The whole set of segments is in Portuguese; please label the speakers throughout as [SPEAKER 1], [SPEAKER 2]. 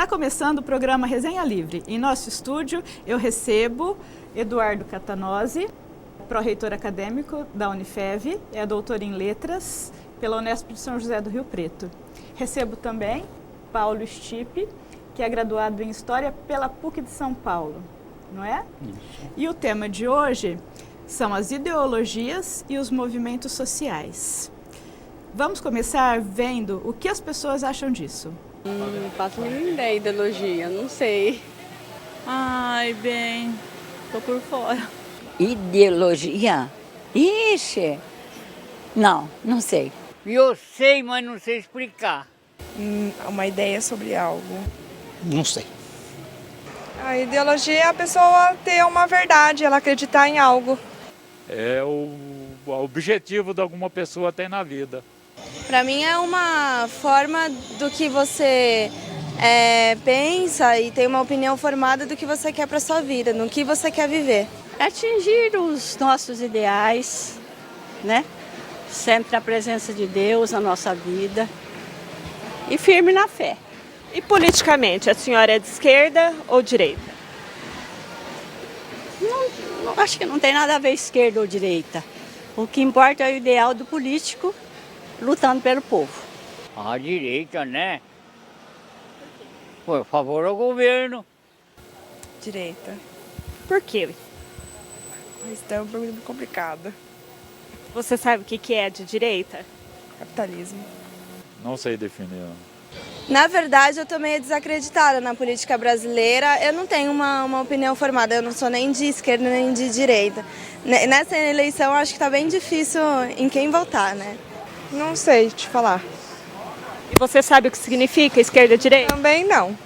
[SPEAKER 1] Está começando o programa Resenha Livre. Em nosso estúdio eu recebo Eduardo Catanozzi, pró-reitor acadêmico da Unifev, é doutor em letras pela Unesp de São José do Rio Preto. Recebo também Paulo Stipe, que é graduado em História pela PUC de São Paulo, não é? Isso. E o tema de hoje são as ideologias e os movimentos sociais. Vamos começar vendo o que as pessoas acham disso.
[SPEAKER 2] Não faço nenhuma ideia de ideologia, não sei.
[SPEAKER 3] Ai, bem, tô por fora.
[SPEAKER 4] Ideologia? Ixi! Não sei.
[SPEAKER 5] Eu sei, mas não sei explicar.
[SPEAKER 6] Uma ideia sobre algo.
[SPEAKER 7] Não sei.
[SPEAKER 6] A ideologia é a pessoa ter uma verdade, ela acreditar em algo.
[SPEAKER 8] É o objetivo de alguma pessoa tem na vida.
[SPEAKER 9] Para mim é uma forma do que você pensa e tem uma opinião formada do que você quer para sua vida, no que você quer viver.
[SPEAKER 3] Atingir os nossos ideais, né? Sempre a presença de Deus na nossa vida e firme na fé.
[SPEAKER 10] E politicamente, a senhora é de esquerda ou direita?
[SPEAKER 3] Não, acho que não tem nada a ver esquerda ou direita. O que importa é o ideal do político lutando pelo povo.
[SPEAKER 5] A direita, né? Por favor ao governo.
[SPEAKER 6] Direita.
[SPEAKER 10] Por quê?
[SPEAKER 6] Isso é uma pergunta muito complicada.
[SPEAKER 10] Você sabe o que é de direita?
[SPEAKER 6] Capitalismo.
[SPEAKER 8] Não sei definir.
[SPEAKER 9] Na verdade, eu tô meio desacreditada na política brasileira. Eu não tenho uma opinião formada, eu não sou nem de esquerda nem de direita. Nessa eleição, eu acho que tá bem difícil em quem votar, né?
[SPEAKER 6] Não sei te falar.
[SPEAKER 10] E você sabe o que significa esquerda e direita?
[SPEAKER 6] Também não.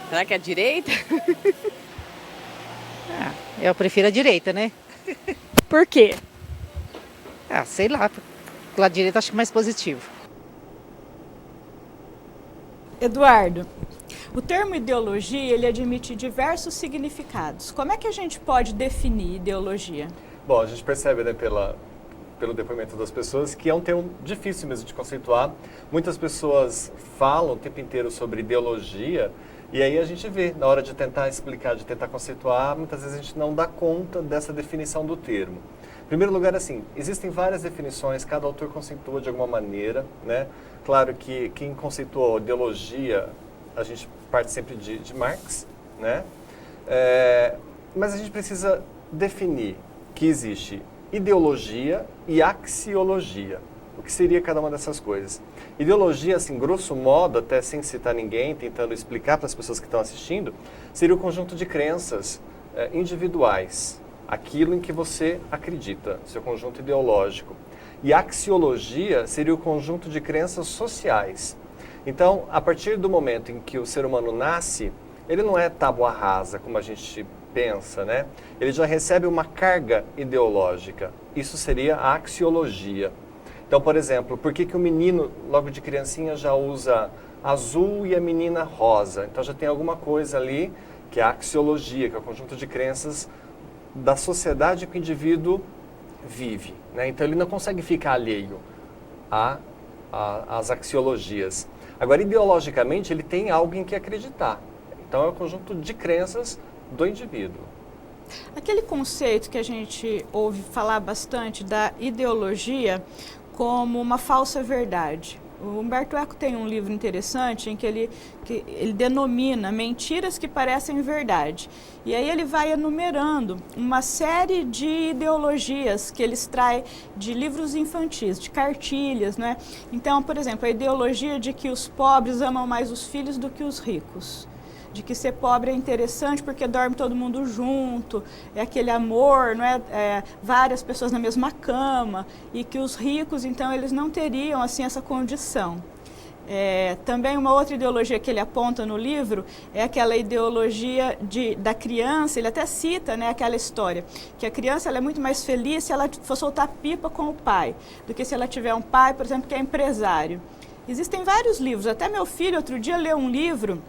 [SPEAKER 2] Será que é direita?
[SPEAKER 11] Eu prefiro a direita, né?
[SPEAKER 10] Por quê?
[SPEAKER 11] Sei lá. Pela direita acho mais positivo.
[SPEAKER 1] Eduardo, o termo ideologia ele admite diversos significados. Como é que a gente pode definir ideologia?
[SPEAKER 12] Bom, a gente percebe, né, pelo depoimento das pessoas que é um termo difícil mesmo de conceituar. Muitas pessoas falam o tempo inteiro sobre ideologia e aí a gente vê, na hora de tentar explicar, de tentar conceituar, muitas vezes a gente não dá conta dessa definição do termo. Em primeiro lugar, assim, existem várias definições, cada autor conceitua de alguma maneira, né? Claro que quem conceituou ideologia, a gente parte sempre de Marx, né? Mas a gente precisa definir que existe ideologia e axiologia. O que seria cada uma dessas coisas? Ideologia, assim, grosso modo, até sem citar ninguém, tentando explicar para as pessoas que estão assistindo, seria o conjunto de crenças individuais, aquilo em que você acredita, seu conjunto ideológico. E axiologia seria o conjunto de crenças sociais. Então, a partir do momento em que o ser humano nasce, ele não é tábua rasa, como a gente pensa, né? Ele já recebe uma carga ideológica. Isso seria a axiologia. Então, por exemplo, por que o menino, logo de criancinha, já usa azul e a menina rosa? Então, já tem alguma coisa ali que é a axiologia, que é o conjunto de crenças da sociedade que o indivíduo vive, né? Então ele não consegue ficar alheio às axiologias. Agora, ideologicamente, ele tem algo em que acreditar. Então é o conjunto de crenças do indivíduo.
[SPEAKER 1] Aquele conceito que a gente ouve falar bastante da ideologia como uma falsa verdade. O Humberto Eco tem um livro interessante em que ele denomina mentiras que parecem verdade. E aí ele vai enumerando uma série de ideologias que ele extrai de livros infantis, de cartilhas, né? Então, por exemplo, a ideologia de que os pobres amam mais os filhos do que os ricos. De que ser pobre é interessante porque dorme todo mundo junto, é aquele amor, não é? Várias pessoas na mesma cama, e que os ricos, então, eles não teriam assim essa condição. Também uma outra ideologia que ele aponta no livro é aquela ideologia da criança, ele até cita, né, aquela história, que a criança ela é muito mais feliz se ela for soltar pipa com o pai, do que se ela tiver um pai, por exemplo, que é empresário. Existem vários livros, até meu filho outro dia leu um livro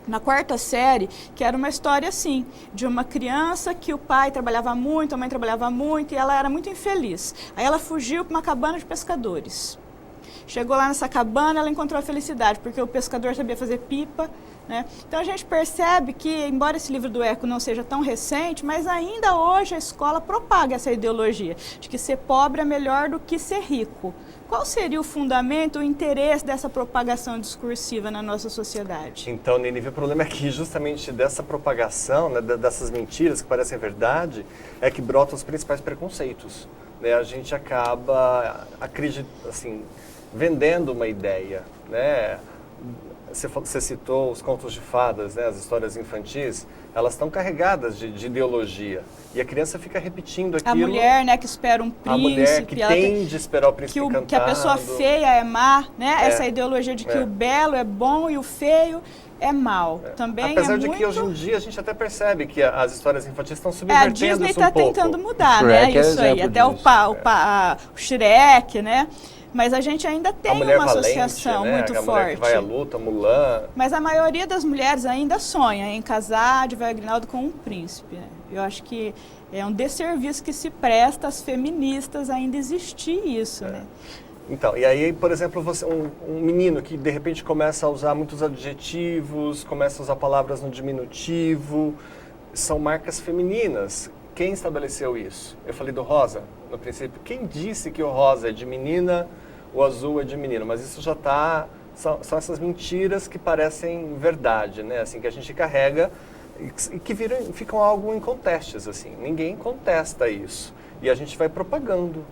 [SPEAKER 1] na 4ª série, que era uma história assim, de uma criança que o pai trabalhava muito, a mãe trabalhava muito e ela era muito infeliz. Aí ela fugiu para uma cabana de pescadores. Chegou lá nessa cabana, ela encontrou a felicidade, porque o pescador sabia fazer pipa, né? Então a gente percebe que, embora esse livro do Eco não seja tão recente, mas ainda hoje a escola propaga essa ideologia de que ser pobre é melhor do que ser rico. Qual seria o fundamento, o interesse dessa propagação discursiva na nossa sociedade?
[SPEAKER 12] Então, Nínive, o problema é que justamente dessa propagação, né, dessas mentiras que parecem verdade, é que brotam os principais preconceitos. Né? A gente acaba assim, vendendo uma ideia, né? Você citou os contos de fadas, né? As histórias infantis, elas estão carregadas de ideologia. E a criança fica repetindo aquilo.
[SPEAKER 1] A mulher, né, que espera um príncipe.
[SPEAKER 12] A mulher que tem de esperar o príncipe cantando.
[SPEAKER 1] Que a pessoa feia é má, né? Essa ideologia de que o belo é bom e o feio é mal. Também
[SPEAKER 12] apesar de
[SPEAKER 1] muito...
[SPEAKER 12] que hoje em dia a gente até percebe que as histórias infantis estão subvertendo isso um pouco.
[SPEAKER 1] A Disney está tentando mudar,
[SPEAKER 12] Shrek,
[SPEAKER 1] né? Isso aí. Até o Shrek, né? Mas a gente ainda tem uma associação
[SPEAKER 12] valente, né?
[SPEAKER 1] muito forte.
[SPEAKER 12] A mulher que vai à luta, Mulan.
[SPEAKER 1] Mas a maioria das mulheres ainda sonha em casar de Velho Grinaldo com um príncipe. Né? Eu acho que é um desserviço que se presta às feministas ainda existir isso, né?
[SPEAKER 12] Então, e aí, por exemplo, um menino que de repente começa a usar muitos adjetivos, começa a usar palavras no diminutivo, são marcas femininas. Quem estabeleceu isso? Eu falei do rosa, no princípio. Quem disse que o rosa é de menina, o azul é de menino? Mas isso já está... São essas mentiras que parecem verdade, né? Assim, que a gente carrega e que ficam algo incontestes, assim. Ninguém contesta isso. E a gente vai propagando.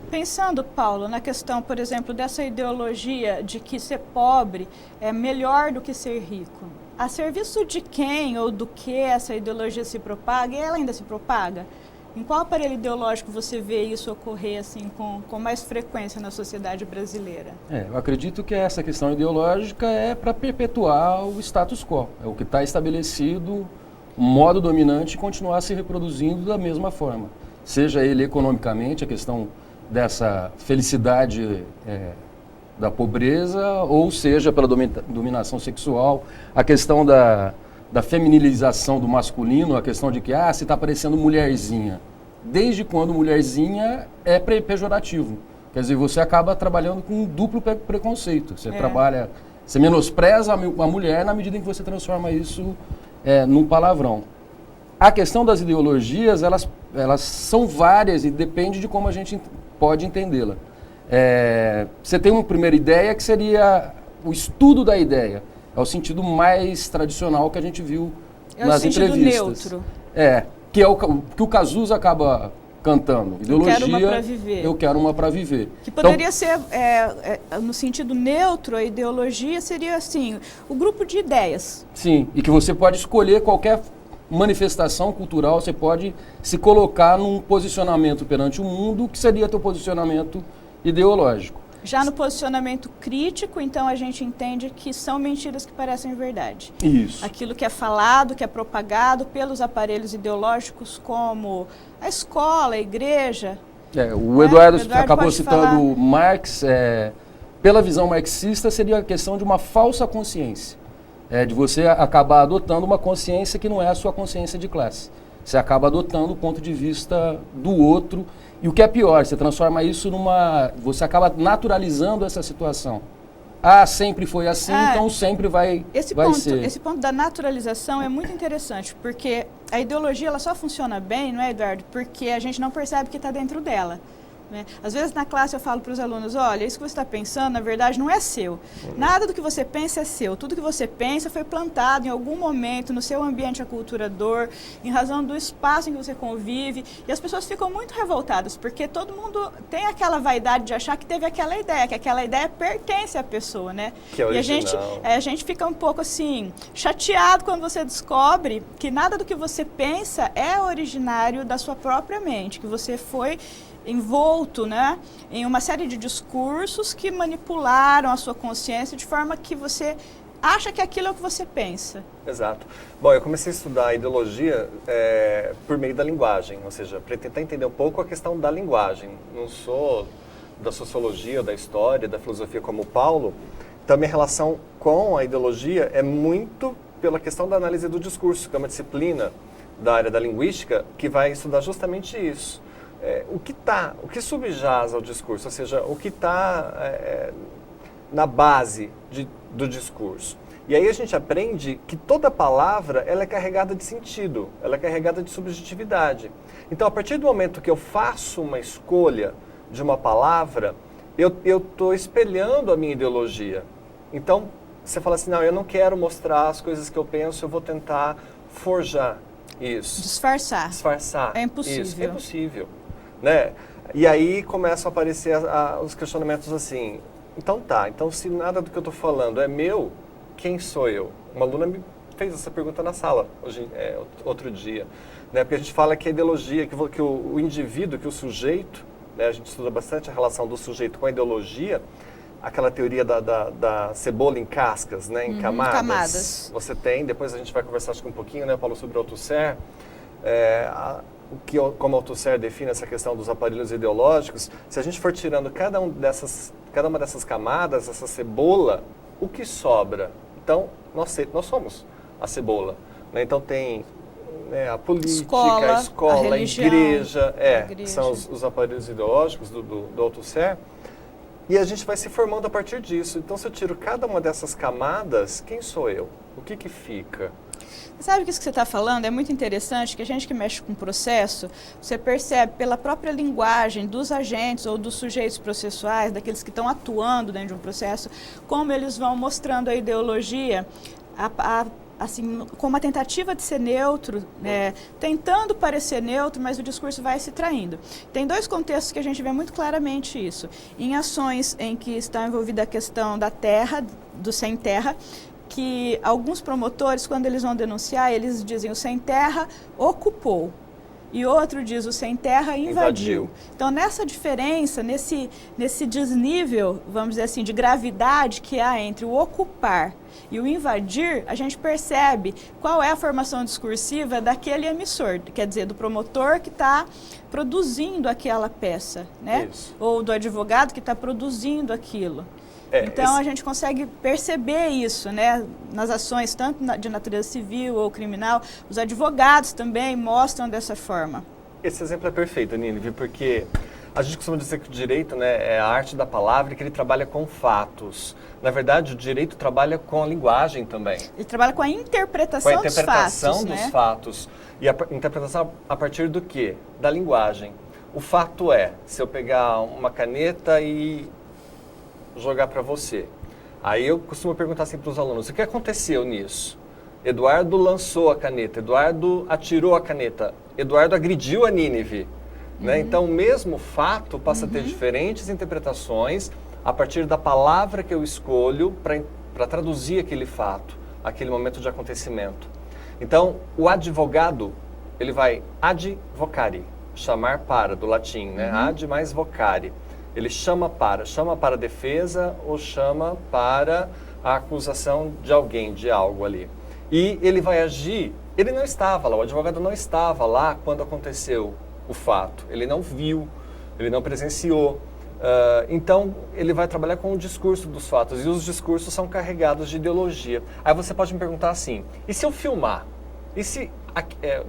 [SPEAKER 1] Pensando, Paulo, na questão, por exemplo, dessa ideologia de que ser pobre é melhor do que ser rico. A serviço de quem ou do que essa ideologia se propaga? E ela ainda se propaga? Em qual aparelho ideológico você vê isso ocorrer assim, com mais frequência na sociedade brasileira?
[SPEAKER 7] Eu acredito que essa questão ideológica é para perpetuar o status quo. É o que está estabelecido, o modo dominante, e continuar se reproduzindo da mesma forma. Seja ele economicamente, a questão dessa felicidade da pobreza, ou seja pela dominação sexual, a questão da feminilização do masculino, a questão de que se está parecendo mulherzinha. Desde quando mulherzinha é pejorativo? Quer dizer, você acaba trabalhando com um duplo preconceito. Você menospreza a mulher na medida em que você transforma isso num palavrão. A questão das ideologias, elas são várias e depende de como a gente pode entendê-la. Você tem uma primeira ideia que seria o estudo da ideia. É o sentido mais tradicional que a gente viu nas entrevistas.
[SPEAKER 1] Neutro.
[SPEAKER 7] Que é o que o Cazuza acaba cantando. Ideologia,
[SPEAKER 1] eu quero uma para viver.
[SPEAKER 7] Eu quero uma para viver.
[SPEAKER 1] Que poderia ser, no sentido neutro, a ideologia seria assim, o grupo de ideias.
[SPEAKER 7] Sim, e que você pode escolher qualquer manifestação cultural, você pode se colocar num posicionamento perante o mundo, que seria teu posicionamento ideológico.
[SPEAKER 1] Já no posicionamento crítico, então a gente entende que são mentiras que parecem verdade.
[SPEAKER 7] Isso.
[SPEAKER 1] Aquilo que é falado, que é propagado pelos aparelhos ideológicos como a escola, a igreja.
[SPEAKER 7] O Eduardo acabou citando Marx. Pela visão marxista, seria a questão de uma falsa consciência. De você acabar adotando uma consciência que não é a sua consciência de classe. Você acaba adotando o ponto de vista do outro. E o que é pior, você transforma isso você acaba naturalizando essa situação. Sempre foi assim, então sempre vai ser.
[SPEAKER 1] Esse ponto da naturalização é muito interessante, porque a ideologia ela só funciona bem, não é, Eduardo? Porque a gente não percebe que está dentro dela. Né? Às vezes na classe eu falo para os alunos, olha, isso que você está pensando, na verdade, não é seu. Nada do que você pensa é seu. Tudo que você pensa foi plantado em algum momento no seu ambiente aculturador, em razão do espaço em que você convive. E as pessoas ficam muito revoltadas, porque todo mundo tem aquela vaidade de achar que teve aquela ideia, que aquela ideia pertence à pessoa, né?
[SPEAKER 12] Que é original.
[SPEAKER 1] E a gente fica um pouco assim, chateado quando você descobre que nada do que você pensa é originário da sua própria mente, que você foi envolto, né, em uma série de discursos que manipularam a sua consciência de forma que você acha que aquilo é o que você pensa.
[SPEAKER 12] Exato. Bom, eu comecei a estudar a ideologia por meio da linguagem, ou seja, para tentar entender um pouco a questão da linguagem. Não sou da sociologia, da história, da filosofia como o Paulo, então a minha relação com a ideologia é muito pela questão da análise do discurso, que é uma disciplina da área da linguística que vai estudar justamente isso. O que subjaz ao discurso, ou seja, o que está na base do discurso. E aí a gente aprende que toda palavra ela é carregada de sentido, ela é carregada de subjetividade. Então, a partir do momento que eu faço uma escolha de uma palavra, eu estou espelhando a minha ideologia. Então, você fala assim, não, eu não quero mostrar as coisas que eu penso, eu vou tentar forjar isso.
[SPEAKER 1] Disfarçar. É impossível.
[SPEAKER 12] Isso, é impossível. Né? E aí começam a aparecer os questionamentos assim, então se nada do que eu estou falando é meu, quem sou eu? Uma aluna me fez essa pergunta na sala outro dia. Né? Porque a gente fala que a ideologia, que o indivíduo, que o sujeito, né? A gente estuda bastante a relação do sujeito com a ideologia, aquela teoria da cebola em cascas, né? Em camadas. Você tem, depois a gente vai conversar acho que um pouquinho, né, Paulo, sobre o Althusser, como Althusser define essa questão dos aparelhos ideológicos. Se a gente for tirando cada uma dessas camadas, essa cebola, o que sobra? Então, nós somos a cebola. Né? Então tem a política, a escola, a
[SPEAKER 1] religião,
[SPEAKER 12] igreja, que são os aparelhos ideológicos do Althusser. E a gente vai se formando a partir disso. Então, se eu tiro cada uma dessas camadas, quem sou eu? O que fica?
[SPEAKER 1] Sabe que isso que você está falando é muito interessante, que a gente que mexe com o processo, você percebe pela própria linguagem dos agentes ou dos sujeitos processuais, daqueles que estão atuando dentro de um processo, como eles vão mostrando a ideologia, assim, com uma tentativa de ser neutro, tentando parecer neutro, mas o discurso vai se traindo. Tem dois contextos que a gente vê muito claramente isso. Em ações em que está envolvida a questão da terra, do sem terra, que alguns promotores, quando eles vão denunciar, eles dizem o sem terra ocupou. E outro diz o sem terra invadiu. Então, nessa diferença, nesse desnível, vamos dizer assim, de gravidade que há entre o ocupar e o invadir, a gente percebe qual é a formação discursiva daquele emissor, quer dizer, do promotor que está produzindo aquela peça, né?
[SPEAKER 12] Isso.
[SPEAKER 1] Ou do advogado que está produzindo aquilo. Então, a gente consegue perceber isso, né, nas ações, tanto de natureza civil ou criminal. Os advogados também mostram dessa forma.
[SPEAKER 12] Esse exemplo é perfeito, Nínive, porque a gente costuma dizer que o direito, né, é a arte da palavra e que ele trabalha com fatos. Na verdade, o direito trabalha com a linguagem também.
[SPEAKER 1] Ele trabalha com a interpretação dos fatos. Com a interpretação dos fatos.
[SPEAKER 12] E a interpretação a partir do quê? Da linguagem. O fato é, se eu pegar uma caneta e jogar para você. Aí eu costumo perguntar assim para os alunos, o que aconteceu nisso? Eduardo lançou a caneta, Eduardo atirou a caneta, Eduardo agrediu a Nínive. Né? Então, o mesmo fato passa a ter diferentes interpretações a partir da palavra que eu escolho para traduzir aquele fato, aquele momento de acontecimento. Então, o advogado, ele vai advocare, chamar para, do latim, né? Ad mais vocare. Ele chama para a defesa ou chama para a acusação de alguém, de algo ali. E ele vai agir, ele não estava lá, o advogado não estava lá quando aconteceu o fato. Ele não viu, ele não presenciou. Então, ele vai trabalhar com o discurso dos fatos e os discursos são carregados de ideologia. Aí você pode me perguntar assim, e se eu filmar? E se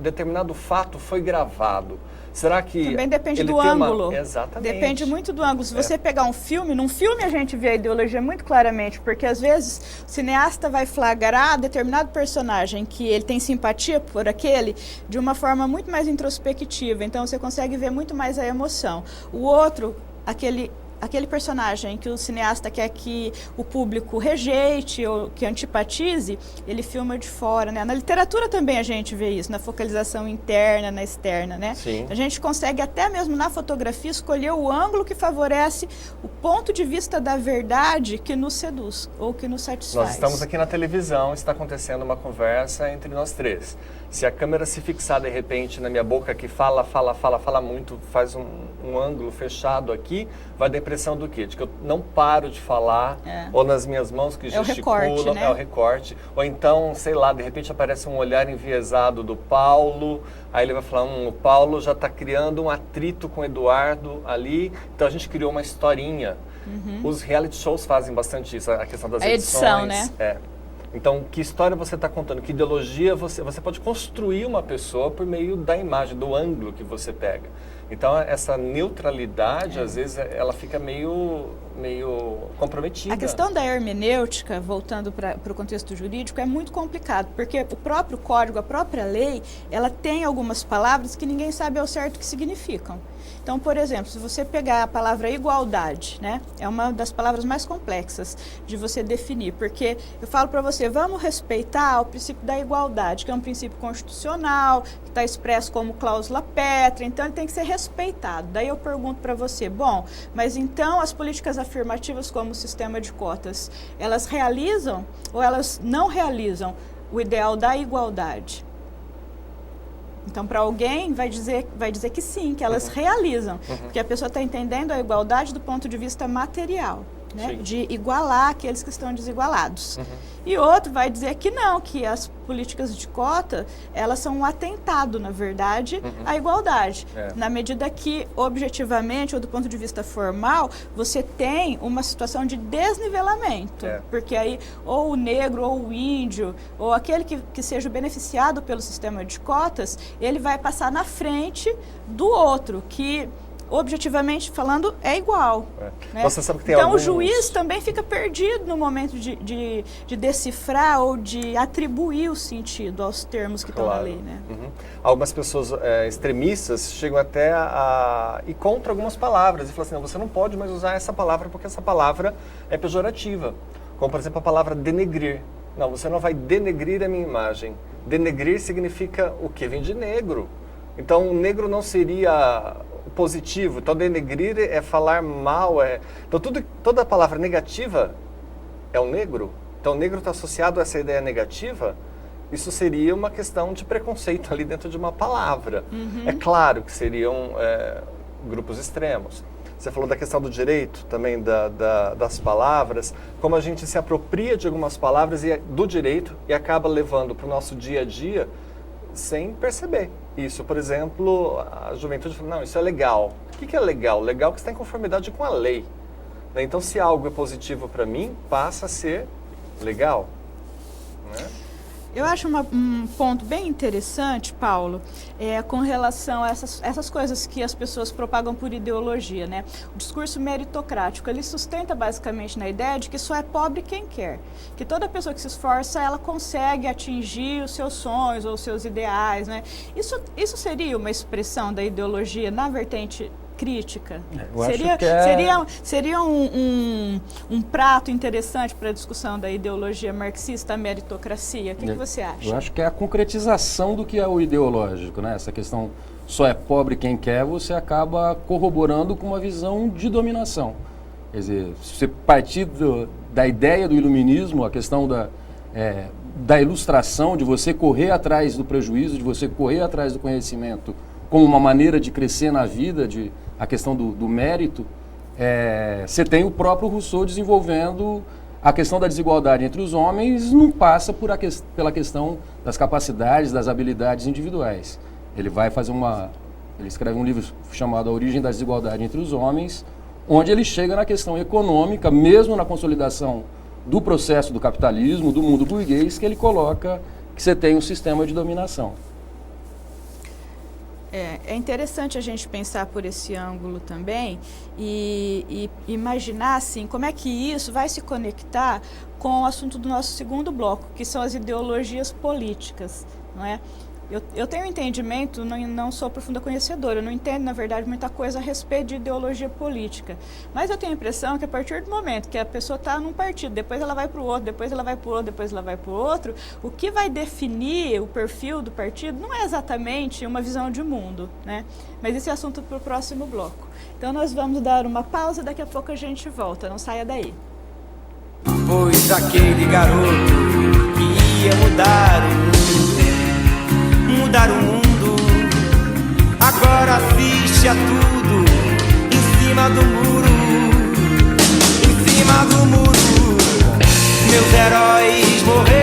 [SPEAKER 12] determinado fato foi gravado? Será que
[SPEAKER 1] também depende do ângulo.
[SPEAKER 12] Exatamente.
[SPEAKER 1] Depende muito do ângulo. Se você pegar um filme, num filme a gente vê a ideologia muito claramente, porque às vezes o cineasta vai flagrar determinado personagem que ele tem simpatia por aquele de uma forma muito mais introspectiva. Então você consegue ver muito mais a emoção. O outro, aquele personagem que o cineasta quer que o público rejeite ou que antipatize, ele filma de fora, né? Na literatura também a gente vê isso, na focalização interna, na externa, né?
[SPEAKER 12] Sim.
[SPEAKER 1] A gente consegue até mesmo na fotografia escolher o ângulo que favorece o ponto de vista da verdade que nos seduz ou que nos satisfaz.
[SPEAKER 12] Nós estamos aqui na televisão, está acontecendo uma conversa entre nós três. Se a câmera se fixar de repente na minha boca que fala muito, faz um ângulo fechado aqui, vai dar a impressão do quê? De que eu não paro de falar, ou nas minhas mãos que gesticulam,
[SPEAKER 1] é
[SPEAKER 12] o recorte, ou então, sei lá, de repente aparece um olhar enviesado do Paulo, aí ele vai falar, o Paulo já está criando um atrito com o Eduardo ali, então a gente criou uma historinha. Os reality shows fazem bastante isso, a questão das edições.
[SPEAKER 1] A edição, né?
[SPEAKER 12] Então, que história você está contando? Que ideologia você pode construir uma pessoa por meio da imagem, do ângulo que você pega. Então, essa neutralidade, às vezes, ela fica meio comprometida.
[SPEAKER 1] A questão da hermenêutica, voltando para o contexto jurídico, é muito complicado, porque o próprio código, a própria lei, ela tem algumas palavras que ninguém sabe ao certo o que significam. Então, por exemplo, se você pegar a palavra igualdade, né, é uma das palavras mais complexas de você definir, porque eu falo para você, vamos respeitar o princípio da igualdade, que é um princípio constitucional, que está expresso como cláusula pétrea, então ele tem que ser respeitado. Daí eu pergunto para você, bom, mas então as políticas afirmativas como o sistema de cotas, elas realizam ou elas não realizam o ideal da igualdade? Então, para alguém, vai dizer que sim, que elas realizam, porque a pessoa está entendendo a igualdade do ponto de vista material, né? De igualar aqueles que estão desigualados. E outro vai dizer que não, que as políticas de cota, elas são um atentado, na verdade, à igualdade. Na medida que, objetivamente, ou do ponto de vista formal, você tem uma situação de desnivelamento. Porque aí, ou o negro, ou o índio, ou aquele que seja beneficiado pelo sistema de cotas, ele vai passar na frente do outro, que objetivamente falando, é igual. Né?
[SPEAKER 12] Você sabe que tem
[SPEAKER 1] então, o juiz também fica perdido no momento de decifrar ou de atribuir o sentido aos termos que estão na lei. Né?
[SPEAKER 12] Algumas pessoas extremistas chegam até a ir contra algumas palavras e falam assim, não, você não pode mais usar essa palavra porque essa palavra é pejorativa. Como, por exemplo, a palavra denegrir. Não, você não vai denegrir a minha imagem. Denegrir significa o quê? Vem de negro. Então, o negro não seria positivo. Então, denegrir é falar mal. Então, toda palavra negativa é o negro. Então, o negro está associado a essa ideia negativa. Isso seria uma questão de preconceito ali dentro de uma palavra. É claro que seriam grupos extremos. Você falou da questão do direito, também das palavras, como a gente se apropria de algumas palavras do direito e acaba levando para o nosso dia a dia sem perceber. Isso, por exemplo, a juventude fala, não, isso é legal. O que é legal? Legal é que está em conformidade com a lei. Então, se algo é positivo para mim, passa a ser legal. Né?
[SPEAKER 1] Eu acho um ponto bem interessante, Paulo, com relação a essas coisas que as pessoas propagam por ideologia, né? O discurso meritocrático, ele sustenta basicamente na ideia de que só é pobre quem quer, que toda pessoa que se esforça, ela consegue atingir os seus sonhos ou os seus ideais, né? Isso seria uma expressão da ideologia na vertente crítica? Seria um prato interessante para a discussão da ideologia marxista, a meritocracia? O que você acha?
[SPEAKER 7] Eu acho que é a concretização do que é o ideológico, né? Essa questão só é pobre quem quer, você acaba corroborando com uma visão de dominação. Quer dizer, se você partir da ideia do iluminismo, a questão da ilustração, de você correr atrás do prejuízo, de você correr atrás do conhecimento como uma maneira de crescer na vida, a questão do mérito, você tem o próprio Rousseau desenvolvendo a questão da desigualdade entre os homens, não passa pela questão das capacidades, das habilidades individuais. Ele escreve um livro chamado A Origem da Desigualdade entre os Homens, onde ele chega na questão econômica, mesmo na consolidação do processo do capitalismo, do mundo burguês, que ele coloca que você tem um sistema de dominação.
[SPEAKER 1] É interessante a gente pensar por esse ângulo também e imaginar assim, como é que isso vai se conectar com o assunto do nosso segundo bloco, que são as ideologias políticas, não é? Eu tenho entendimento, não sou profunda conhecedora, eu não entendo, na verdade, muita coisa a respeito de ideologia política. Mas eu tenho a impressão que a partir do momento que a pessoa está num partido, depois ela vai para o outro, depois ela vai para o outro, depois ela vai para o outro, o que vai definir o perfil do partido não é exatamente uma visão de mundo, né? Mas esse é assunto para o próximo bloco. Então nós vamos dar uma pausa, daqui a pouco a gente volta, não saia daí.
[SPEAKER 13] Pois aquele garoto que ia mudar o mundo, agora assiste a tudo em cima do muro, meus heróis morreram.